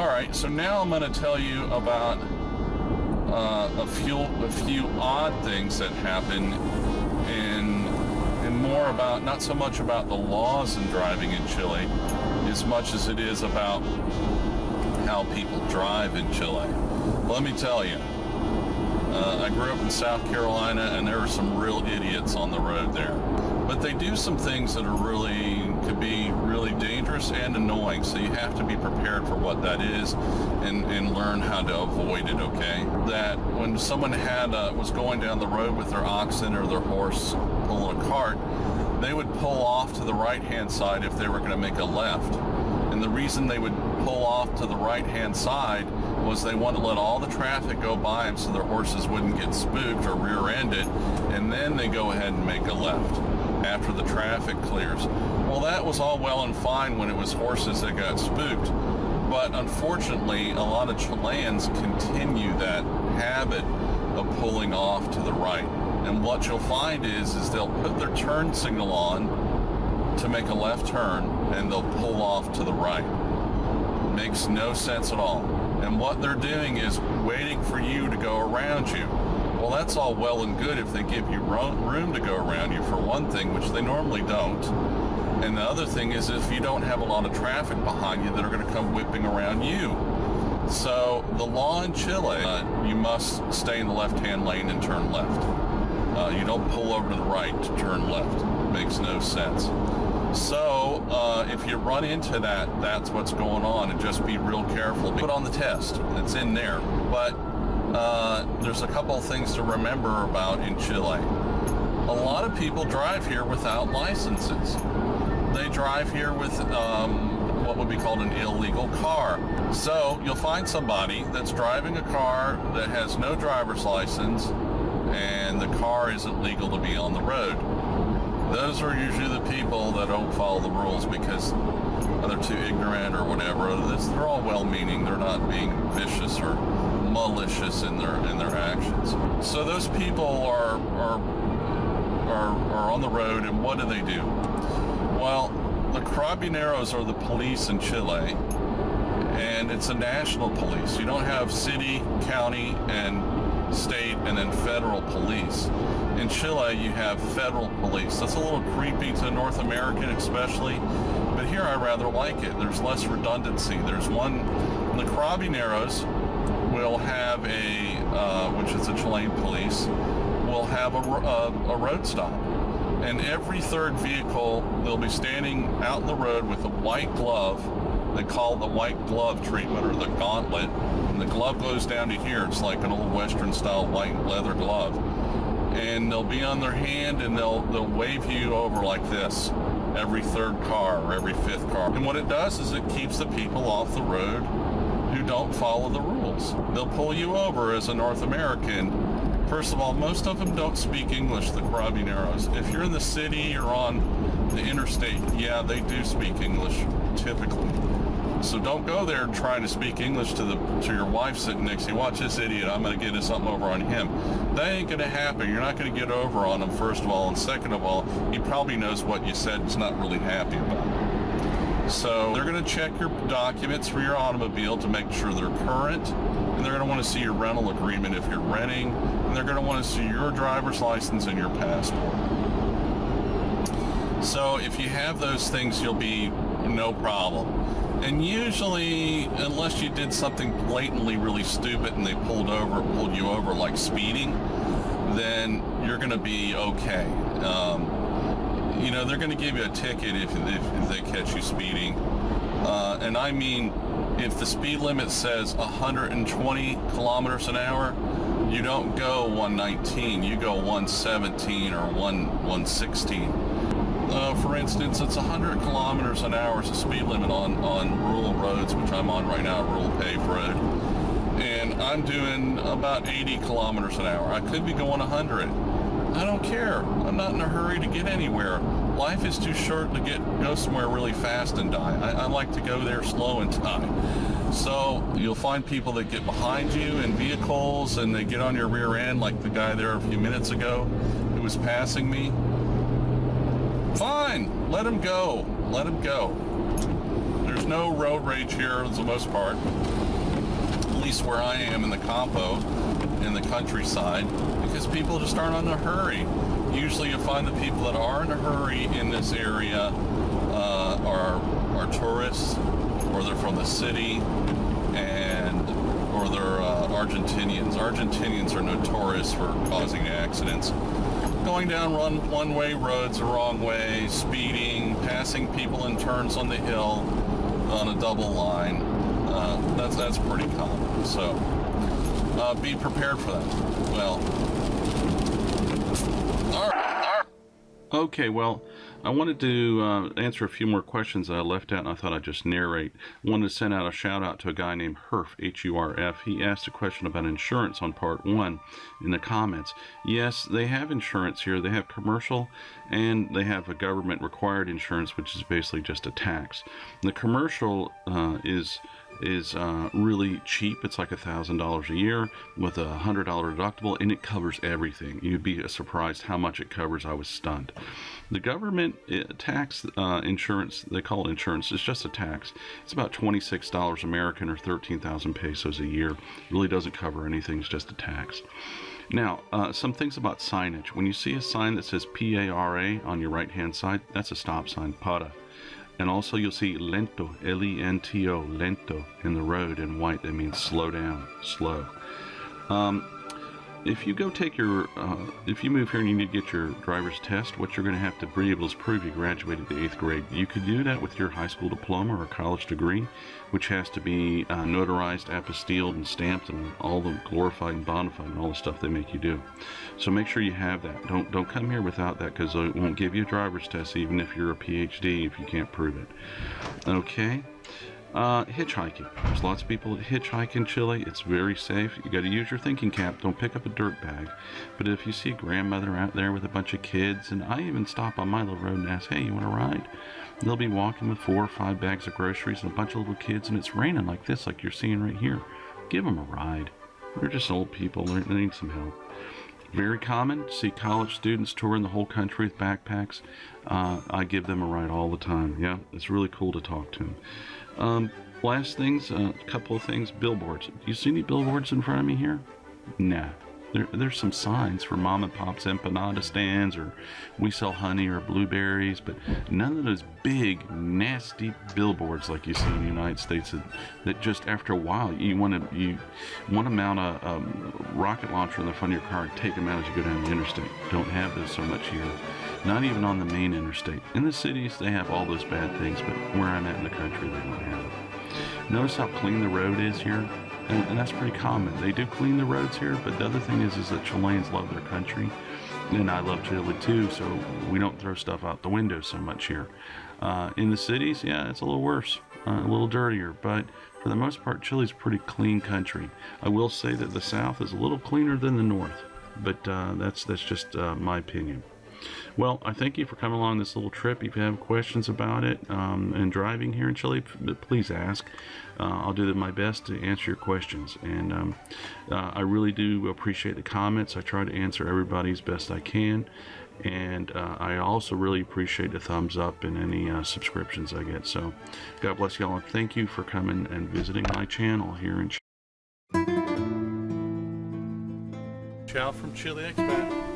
Alright, so now I'm going to tell you about a few odd things that happen, and more about, not so much about the laws in driving in Chile as much as it is about how people drive in Chile. Let me tell you, I grew up in South Carolina, and there are some real idiots on the road there. But they do some things that could be really dangerous and annoying, so you have to be prepared for what that is and learn how to avoid it, okay? That when someone was going down the road with their oxen or their horse pulling a cart, they would pull off to the right-hand side if they were going to make a left. And the reason they would pull off to the right-hand side was they wanted to let all the traffic go by them so their horses wouldn't get spooked or rear-ended, and then they go ahead and make a left after the traffic clears. Well, that was all well and fine when it was horses that got spooked, but unfortunately, a lot of Chileans continue that habit of pulling off to the right. And what you'll find is they'll put their turn signal on to make a left turn, and they'll pull off to the right. Makes no sense at all. And what they're doing is waiting for you to go around you. Well, that's all well and good if they give you room to go around you, for one thing, which they normally don't. And the other thing is if you don't have a lot of traffic behind you that are going to come whipping around you. So the law in Chile, you must stay in the left-hand lane and turn left. You don't pull over to the right to turn left. Makes no sense. So if you run into that, that's what's going on, and just be real careful. Put on the test. It's in there. But there's a couple of things to remember about in Chile. A lot of people drive here without licenses. They drive here with what would be called an illegal car. So you'll find somebody that's driving a car that has no driver's license, and the car isn't legal to be on the road. Those are usually the people that don't follow the rules because they're too ignorant or whatever. They're all well-meaning. They're not being vicious or malicious in their actions. So those people are on the road, and what do? Well, the Carabineros are the police in Chile, and it's a national police. You don't have city, county, and state, and then federal police. In Chile, you have federal police. That's a little creepy to North American especially, but here I rather like it. There's less redundancy. There's one, the Carabineros will have which is a Chilean police, will have a road stop. And every third vehicle, they'll be standing out in the road with a white glove. They call it the white glove treatment, or the gauntlet. And the glove goes down to here. It's like an old Western style white leather glove. And they'll be on their hand, and they'll wave you over like this every third car or every fifth car. And what it does is it keeps the people off the road who don't follow the rules. They'll pull you over as a North American. First of all, most of them don't speak English, the Carabineros. If you're in the city or on the interstate, yeah, they do speak English, typically. So don't go there trying to speak English to your wife sitting next to you. Watch this idiot, I'm going to get something over on him. That ain't going to happen. You're not going to get over on him, first of all. And second of all, he probably knows what you said, he's not really happy about it. So they're going to check your documents for your automobile to make sure they're current. And they're going to want to see your rental agreement if you're renting. And they're going to want to see your driver's license and your passport. So if you have those things, you'll be no problem. And usually, unless you did something blatantly really stupid and they pulled you over like speeding, then you're going to be okay. You know, they're going to give you a ticket if they catch you speeding. And I mean, if the speed limit says 120 kilometers an hour, you don't go 119, you go 117 or 116. For instance, it's 100 kilometers an hour is the speed limit on rural roads, which I'm on right now, rural paved road. And I'm doing about 80 kilometers an hour. I could be going 100. I don't care. I'm not in a hurry to get anywhere. Life is too short to go somewhere really fast and die. I like to go there slow and die. So you'll find people that get behind you in vehicles and they get on your rear end, like the guy there a few minutes ago who was passing me. Fine, let him go. Let him go. There's no road rage here for the most part, at least where I am in the Campo, in the countryside, because people just aren't in a hurry. Usually you find the people that are in a hurry in this area are tourists, or they're from the city, or they're Argentinians. Argentinians are notorious for causing accidents. Going down one-way roads the wrong way, speeding, passing people in turns on the hill on a double line. That's pretty common. So be prepared for that. Well, all right. Okay, well, I wanted to answer a few more questions that I left out, and I thought I'd just narrate. I wanted to send out a shout out to a guy named Herf, H-U-R-F. He asked a question about insurance on part 1 in the comments. Yes, they have insurance here. They have commercial, and they have a government required insurance, which is basically just a tax. The commercial is really cheap. It's like $1,000 a year with a $100 deductible, and it covers everything. You'd be surprised how much it covers. I was stunned. The government tax insurance, they call it insurance, it's just a tax. It's about $26 American or 13,000 pesos a year. It really doesn't cover anything. It's just a tax. Now, some things about signage. When you see a sign that says P-A-R-A on your right hand side, that's a stop sign, para. And also you'll see lento, L-E-N-T-O, lento, in the road in white. That means slow down, slow. If you go take your, if you move here and you need to get your driver's test, what you're going to have to be able to prove you graduated the 8th grade. You could do that with your high school diploma or college degree, which has to be notarized, apostilled, and stamped, and all the glorified and bona fide and all the stuff they make you do. So make sure you have that. Don't come here without that, because it won't give you a driver's test even if you're a PhD if you can't prove it. Okay. Hitchhiking. There's lots of people that hitchhike in Chile. It's very safe. You got to use your thinking cap. Don't pick up a dirt bag. But if you see a grandmother out there with a bunch of kids, and I even stop on my little road and ask, hey, you want to ride? They'll be walking with 4 or 5 bags of groceries and a bunch of little kids, and it's raining like this, like you're seeing right here. Give them a ride. They're just old people. They need some help. Very common to see college students touring the whole country with backpacks. I give them a ride all the time. Yeah, it's really cool to talk to them. Last things, a couple of things. Billboards. Do you see any billboards in front of me here? Nah. There's some signs for mom and pop's empanada stands, or we sell honey or blueberries, but none of those big, nasty billboards like you see in the United States that just after a while you want to mount a rocket launcher in the front of your car and take them out as you go down the interstate. Don't have those so much here. Not even on the main interstate. In the cities, they have all those bad things, but where I'm at in the country, they don't have it. Notice how clean the road is here, and that's pretty common. They do clean the roads here, but the other thing is that Chileans love their country, and I love Chile too, so we don't throw stuff out the window so much here. In the cities, yeah, it's a little worse, a little dirtier, but for the most part, Chile's a pretty clean country. I will say that the south is a little cleaner than the north, but that's just my opinion. Well, I thank you for coming along this little trip. If you have questions about it and driving here in Chile, please ask. I'll do my best to answer your questions. And I really do appreciate the comments. I try to answer everybody as best I can. And I also really appreciate the thumbs up and any subscriptions I get. So God bless y'all, and thank you for coming and visiting my channel here in Chile. Ciao from Chile Expat.